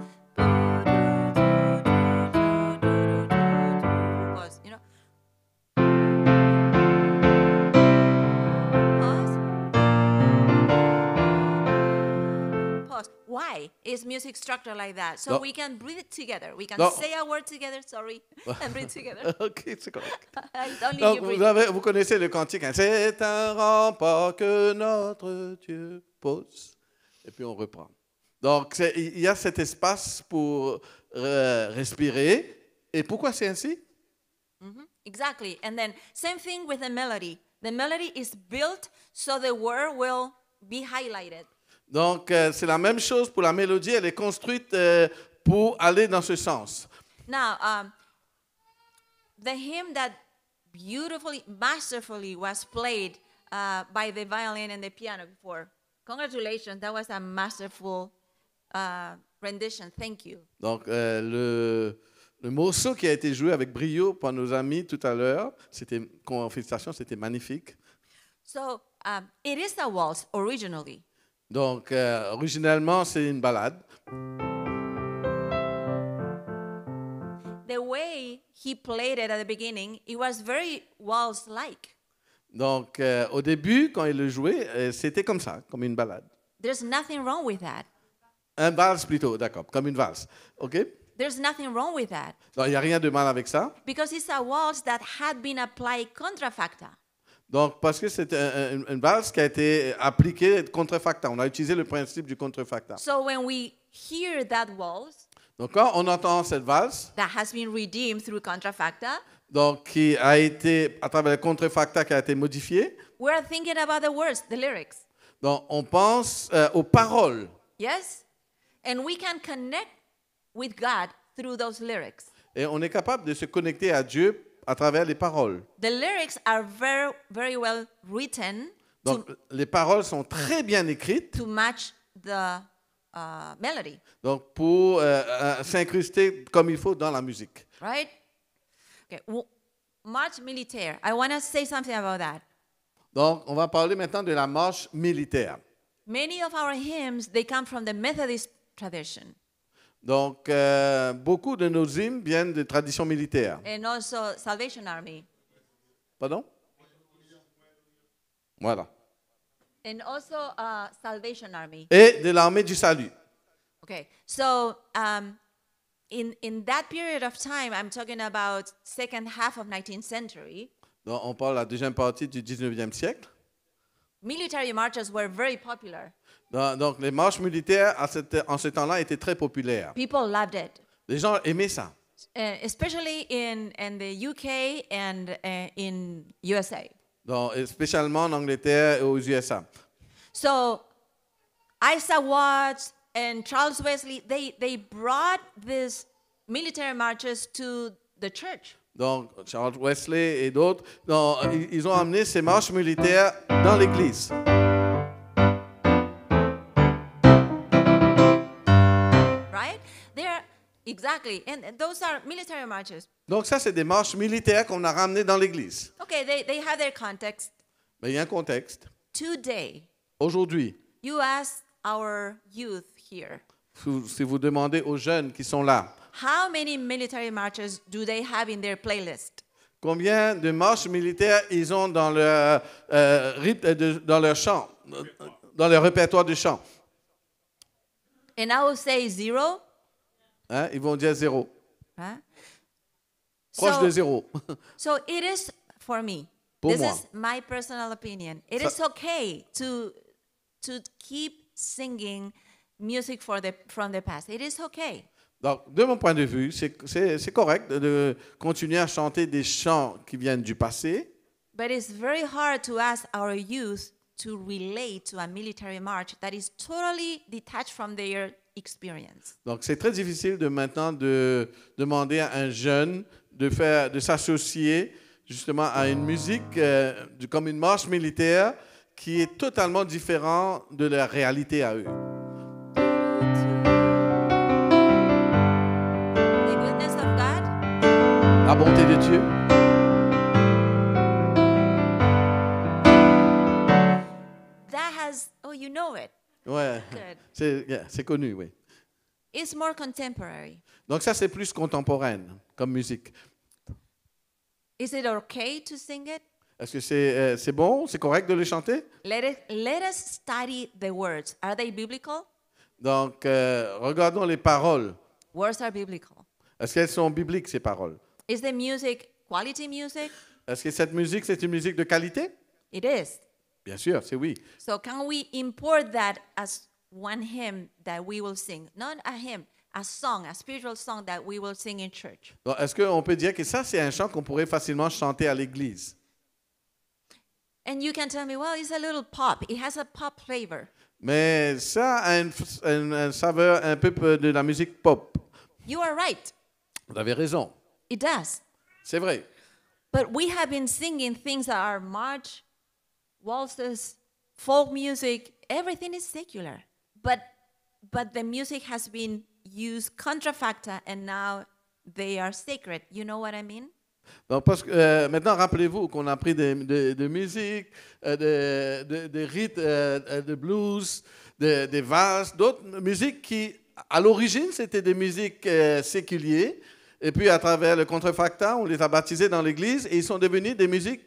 Pause, you know. Pause. Why is music structured like that? So No. we can breathe together. We can No. say a word together, sorry, and breathe together. OK, c'est correct. Only Donc, you breathe. vous connaissez le cantique. Hein? C'est un rempart que notre Dieu pose. Et puis on reprend. Donc, il y a cet espace pour respirer. Et pourquoi c'est ainsi? Exactly. And then same thing with the melody. The melody is built so the word will be highlighted. Donc, c'est la même chose pour la mélodie. Elle est construite pour aller dans ce sens. Now, the hymn that beautifully, masterfully was played by the violin and the piano before. Congratulations, that was a masterful rendition. Thank you. Donc, le morceau qui a été joué avec brio par nos amis tout à l'heure, félicitations, c'était magnifique. So, it is a waltz originally. Donc, originellement, c'est une ballade. The way he played it at the beginning, it was very waltz-like. Donc, au début, quand il le jouait, c'était comme ça, comme une ballade. There's nothing wrong with that. Un valse plutôt, d'accord, comme une valse. OK? There's nothing wrong with that. Donc, il n'y a rien de mal avec ça. Because it's a waltz that had been applied contrafacta. Donc, parce que c'est une valse qui a été appliquée contrefacta. On a utilisé le principe du contrefacta. So when we hear that waltz Donc, quand on entend cette valse, that has been redeemed through contrafacta, donc, qui a été, à travers le contrefacta, qui a été modifié, we're thinking about the words, the lyrics. donc on pense aux paroles. Yes? And we can connect with God through those lyrics. Et on est capable de se connecter à Dieu à travers les paroles. The lyrics are very, very well written Donc, les paroles sont très bien écrites. to match the melody, Donc, pour s'incruster comme il faut dans la musique. right? Okay. March militaire. I want to say something about that. Donc, on va parler maintenant de la marche militaire. Many of our hymns, they come from the Methodist tradition Donc, beaucoup de nos hymnes viennent de traditions militaires. and also Salvation Army. Pardon? Voilà. And also Salvation Army. Et de l'armée du salut. Okay, so in that period of time, I'm talking about second half of 19th century, Donc, on parle de la deuxième partie du 19e siècle. military marches were very popular. Donc, les marches militaires en ce temps-là étaient très populaires. People loved it, Les gens aimaient ça, especially in the UK and in USA. donc, et spécialement en Angleterre et aux USA. So Isaac Watts and Charles Wesley, they brought these military marches to the church. Donc, Charles Wesley et d'autres, donc, ils ont amené ces marches militaires dans l'Église. Right? They're exactly, and those are military marches. Donc, ça, c'est des marches militaires qu'on a ramenées dans l'Église. Okay, they have their context. Mais il y a un contexte. Today, Aujourd'hui, you ask our youth here, si vous demandez aux jeunes qui sont là, how many military marches do they have in their playlist? combien de marches militaires ils ont dans leur dans leur chant, dans leur répertoire de chant? And I will say zero. Hein? Ils vont dire 0. Huh? Proche de 0. So it is for me. Pour This moi. is my personal opinion. It Ça- is okay to keep singing music from the past. It is okay. Donc, de mon point de vue, c'est correct de continuer à chanter des chants qui viennent du passé, But it's very hard to ask our youth to relate to a military march that is totally detached from their experience. donc c'est très difficile de maintenant de demander à un jeune de s'associer justement à une musique comme une marche militaire qui est totalement différente de leur réalité à eux. The goodness of God, La bonté de Dieu, that has, oh, you know it. ouais, Good. c'est connu, oui. It's more contemporary. Donc ça, c'est plus contemporaine comme musique. Is it okay to sing it? Est-ce que c'est bon, c'est correct de les chanter? Let us study the words. Are they biblical? Donc, regardons les paroles. Words are biblical. Est-ce qu'elles sont bibliques, ces paroles? Is the music quality music? Est-ce que cette musique, c'est une musique de qualité? It is. Bien sûr, c'est oui. So can we import that as one hymn that we will sing? Not a hymn, a song, a spiritual song that we will sing in church. Donc, est-ce qu'on peut dire que ça, c'est un chant qu'on pourrait facilement chanter à l'église? And you can tell me, well, it's a little pop. It has a pop flavor. Mais ça a une saveur un peu de la musique pop. You are right. Vous avez raison. It does. C'est vrai. But we have been singing things that are march, waltzes, folk music. Everything is secular. But the music has been used contrafacta and now they are sacred. You know what I mean? Donc, parce que maintenant, rappelez-vous qu'on a pris des musiques, des rites de blues, des valses, d'autres musiques qui, à l'origine, c'était des musiques séculières. Et puis, à travers le contrefacta, on les a baptisés dans l'Église et ils sont devenus des musiques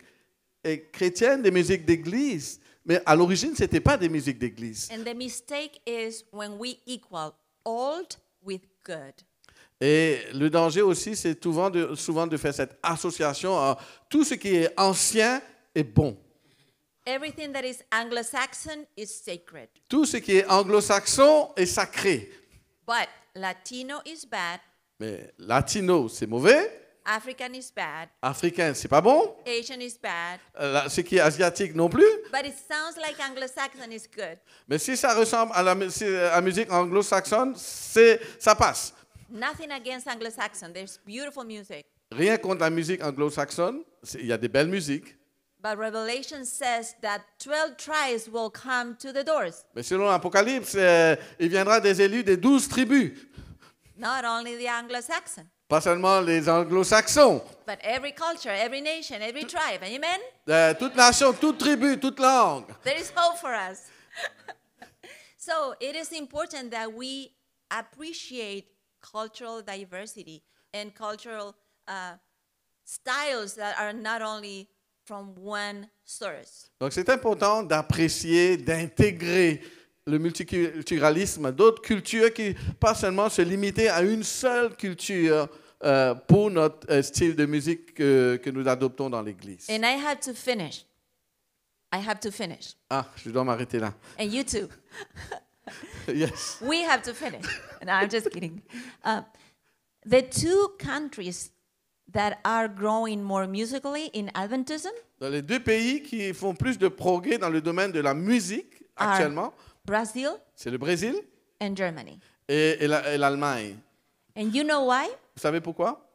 chrétiennes, des musiques d'Église. Mais à l'origine, ce n'était pas des musiques d'Église. And the mistake is when we equal old with good. Et le danger aussi, c'est souvent de faire cette association à tout ce qui est ancien est bon. Everything that is Anglo-Saxon is sacred. Tout ce qui est anglo-saxon est sacré. But Latino is bad, Mais latino, c'est mauvais. African is bad, Africain, c'est pas bon. Asian is bad, Ce qui est asiatique non plus. but it sounds like Anglo-Saxon is good. Mais si ça ressemble à la musique anglo-saxonne, ça passe. Nothing against Anglo-Saxon. There's beautiful music. Rien contre la musique anglo-saxonne. Il y a des belles musiques. But Revelation says that 12 tribes will come to the doors. Mais selon l'Apocalypse, il viendra des élus des 12 tribus. Not only the Anglo-Saxon, Pas seulement les anglo-saxons. but every culture, every nation, every tribe. Amen? Toute nation, toute tribu, toute langue. There is hope for us. So it is important that we appreciate cultural diversity and cultural styles that are not only from one source. Donc c'est important d'apprécier, d'intégrer le multiculturalisme, d'autres cultures qui pas seulement se limiter à une seule culture pour notre style de musique que nous adoptons dans l'Église. And I have to finish. I have to finish. Ah, je dois m'arrêter là. And you too. Yes. We have to finish. No, I'm just kidding. The two countries that are growing more musically in Adventism Dans les deux pays qui font plus de progrès dans le domaine de la musique actuellement, Brazil c'est le Brésil and Germany. et l'Allemagne. And you know why? Vous savez pourquoi?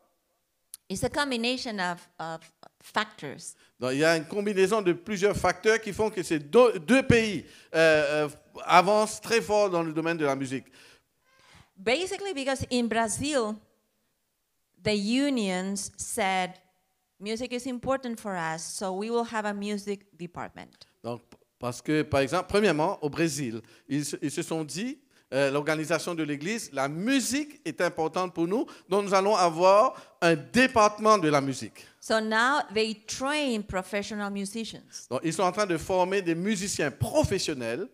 It's a combination of factors. Donc, il y a une combinaison de plusieurs facteurs qui font que ces deux pays avancent très fort dans le domaine de la musique. Basically, because in Brazil, the unions said music is important for us, so we will have a music department. Donc, parce que, par exemple, premièrement, au Brésil, ils se sont dit, l'organisation de l'Église, la musique est importante pour nous, donc nous allons avoir un département de la musique. So now they train professional musicians. Donc, ils sont en train de former des musiciens professionnels.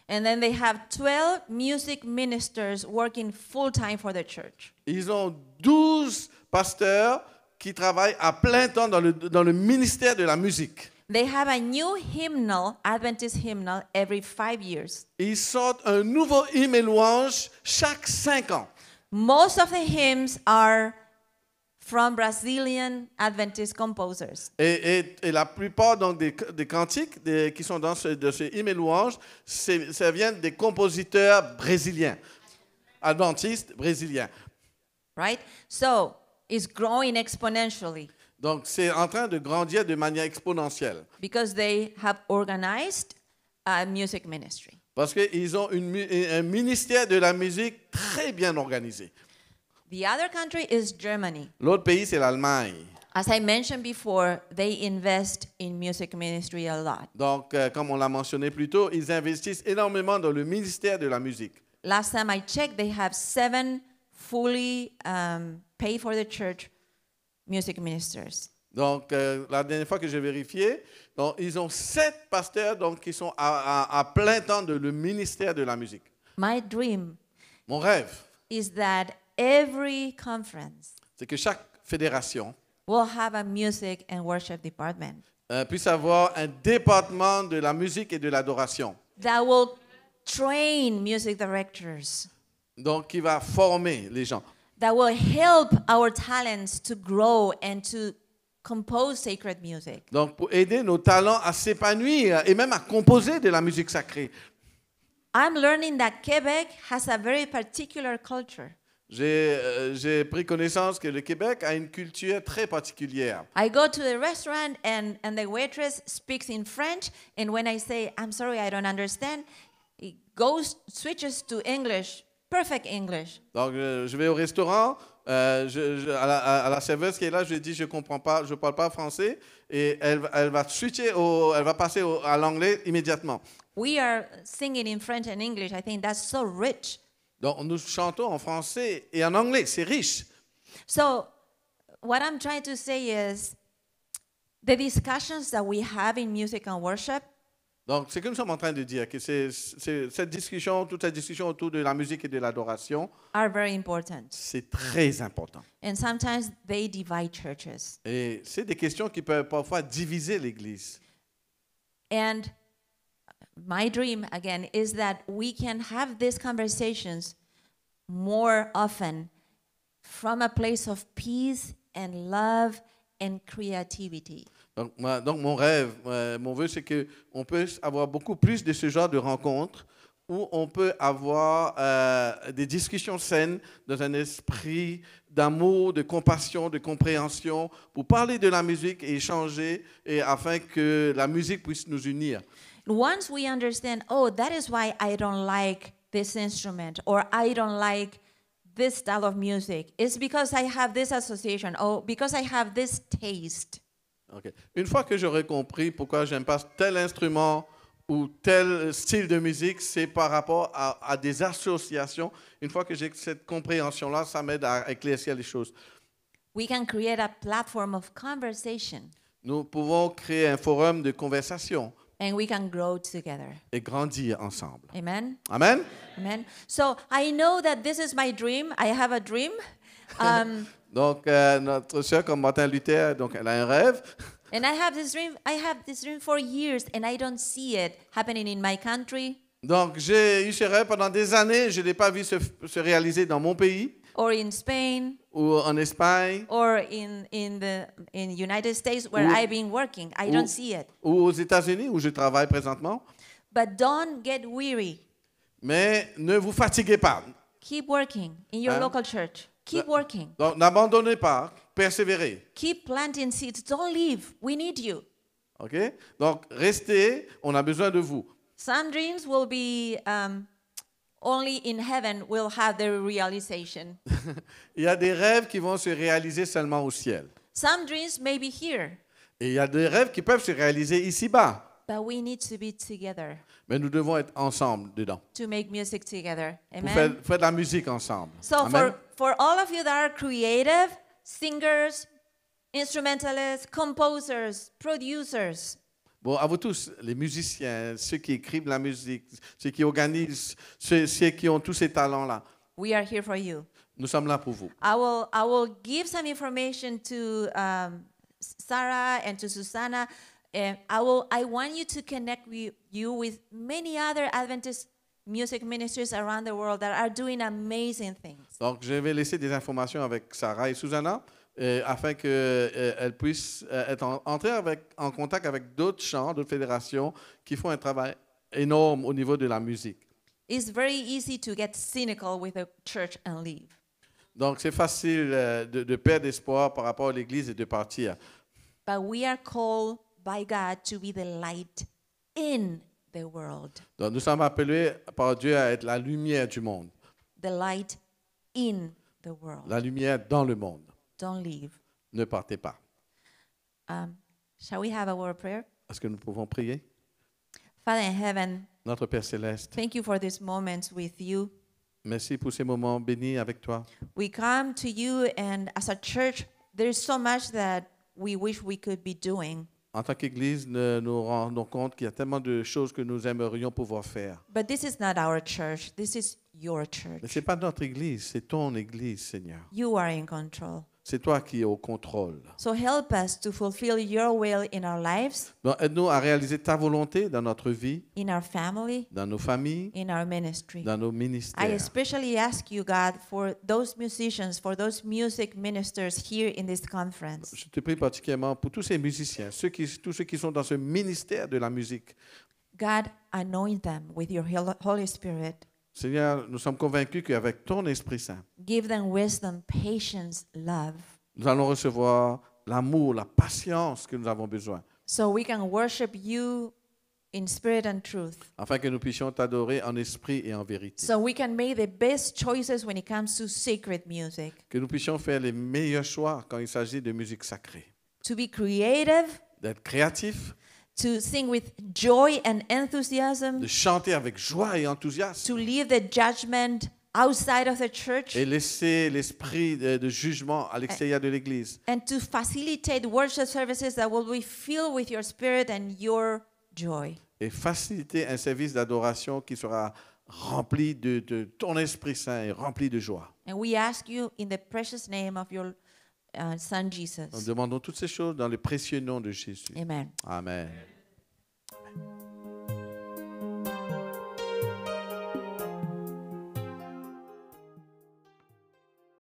And then they have 12 music ministers working full-time for the church. Ils ont 12 pasteurs qui travaillent à plein temps dans le ministère de la musique. They have a new hymnal, Adventist hymnal, every 5 years. Ils sortent un nouveau hymne et louange chaque 5 ans. Most of the hymns are from Brazilian Adventist composers. Et la plupart donc, des cantiques qui sont dans de ce hymne et louange, ça vient des compositeurs brésiliens, adventistes brésiliens. Right? So it's growing exponentially Donc, c'est en train de grandir de manière exponentielle. because they have organized a music ministry. Parce qu'ils ont un ministère de la musique très bien organisé. The other country is Germany. L'autre pays, c'est l'Allemagne. As I mentioned before, they invest in music ministry a lot. Donc, comme on l'a mentionné plus tôt, ils investissent énormément dans le ministère de la musique. Last time I checked, they have 7 fully paid for the church music ministers. Donc, la dernière fois que j'ai vérifié, donc, ils ont 7 pasteurs donc, qui sont à plein temps dans le ministère de la musique. My dream Mon rêve, is that every conference c'est que chaque fédération will have a music and worship department puisse avoir un département de la musique et de l'adoration. that will train music directors, Donc, qui va former les gens, that will help our talents to grow and to compose sacred music. donc pour aider nos talents à s'épanouir et même à composer de la musique sacrée. I'm learning that Quebec has a very particular culture. J'ai pris connaissance que le Québec a une culture très particulière. I go to the restaurant and the waitress speaks in French, and when I say, I'm sorry, I don't understand, it switches to English, perfect English. Donc, je vais au restaurant, à la serveuse qui est là, je lui dis, je comprends pas, je parle pas français, et elle va switcher, elle va passer à l'anglais immédiatement. We are singing in French and English. I think that's so rich. Donc, nous chantons en français et en anglais, c'est riche. So, what I'm trying to say is the discussions that we have in music and worship Donc, c'est que nous sommes en train de dire que toute cette discussion autour de la musique et de l'adoration, are very important. c'est très important. And sometimes they divide churches. Et c'est des questions qui peuvent parfois diviser l'Église. And my dream, again, is that we can have these conversations more often from a place of peace and love and creativity. Donc mon rêve, mon vœu, c'est qu'on peut avoir beaucoup plus de ce genre de rencontres où on peut avoir des discussions saines dans un esprit d'amour, de compassion, de compréhension, pour parler de la musique et échanger, et afin que la musique puisse nous unir. Once we understand, oh, that is why I don't like this instrument, or I don't like this style of music, it's because I have this association, or because I have this taste. Okay. Une fois que j'aurai compris pourquoi j'aime pas tel instrument ou tel style de musique, c'est par rapport à des associations. Une fois que j'ai cette compréhension-là, ça m'aide à éclaircir les choses. We can create a platform of conversation. nous pouvons créer un forum de conversation and we can grow together. et grandir ensemble. Amen. Amen. Amen. So I know that this is my dream. I have a dream. Donc, notre sœur, comme Martin Luther, donc, elle a un rêve. And I have this dream. I have this dream for years, and I don't see it happening in my country Donc, j'ai eu ce rêve pendant des années. Je ne l'ai pas vu se réaliser dans mon pays or in Spain ou en Espagne or in United States where Ou- I've been working. I don't see it. ou aux États-Unis où je travaille présentement. But don't get weary. Mais ne vous fatiguez pas. Keep working in your Hein? local church. Keep working. Donc, n'abandonnez pas. Persévérez. Keep planting seeds. Don't leave. We need you. OK? Donc, restez. On a besoin de vous. Some dreams will be only in heaven will have their realization. Il y a des rêves qui vont se réaliser seulement au ciel. Some dreams may be here, Et il y a des rêves qui peuvent se réaliser ici-bas. but we need to be together Mais nous devons être ensemble dedans. to make music together. Pour Amen. faire de la musique ensemble. So Amen. for all of you that are creative, singers, instrumentalists, composers, producers, Bon, à vous tous, les musiciens, ceux qui écrivent la musique, ceux qui organisent, ceux qui ont tous ces talents-là, we are here for you. nous sommes là pour vous. I will give some information to Sarah and to Susanna. And I want you to connect you with many other Adventist music ministries around the world that are doing amazing things. Donc, je vais laisser des informations avec Sarah et Susanna afin qu'elles puissent entrer en contact avec d'autres chants, d'autres fédérations qui font un travail énorme au niveau de la musique. It's very easy to get cynical with a church and leave. Donc, c'est facile de perdre espoir par rapport à l'Église et de partir. But we are called by God to be the light in the world. Donc, nous sommes appelés par Dieu à être la lumière du monde, The light in the world. la lumière dans le monde. Don't leave. Ne partez pas. Shall we have a word of prayer? Est-ce que nous pouvons prier? Father in heaven, Notre Père céleste, thank you for these moments with you. merci pour ces moments bénis avec toi. We come to you, and as a church, there's so much that we wish we could be doing. En tant qu'Église, nous rendons compte qu'il y a tellement de choses que nous aimerions pouvoir faire. But this is not our church. This is your Mais church. ce n'est pas notre Église, c'est ton Église, Seigneur. You are in control. C'est toi qui es au contrôle. So help us to fulfill your will in our lives, Donc, aide-nous à réaliser ta volonté dans notre vie, in our family, dans nos familles, in our ministry. dans nos I ministères. especially ask you, God, for those musicians, for those music ministers here in this conference. Je te prie particulièrement pour tous ces musiciens, tous ceux qui sont dans ce ministère de la musique. God, anoint them with your Holy Spirit. Seigneur, nous sommes convaincus qu'avec ton Esprit Saint, Give them wisdom, patience, love, nous allons recevoir l'amour, la patience que nous avons besoin, so we can worship you in spirit and truth. afin que nous puissions t'adorer en esprit et en vérité. So we can make the best choices when it comes to sacred music. Que nous puissions faire les meilleurs choix quand il s'agit de musique sacrée. To be creative, D'être créatifs, to sing with joy and enthusiasm, de chanter avec joie et enthousiasme, to leave the judgment outside of the church, et laisser l'esprit de jugement à l'extérieur de l'Église. and to facilitate worship services that will be filled with your spirit and your joy. Et faciliter un service d'adoration qui sera rempli de ton Esprit Saint et rempli de joie. And we ask you in the precious name of your Son Nous Jesus. demandons toutes ces choses dans le précieux nom de Jésus. Amen. Amen.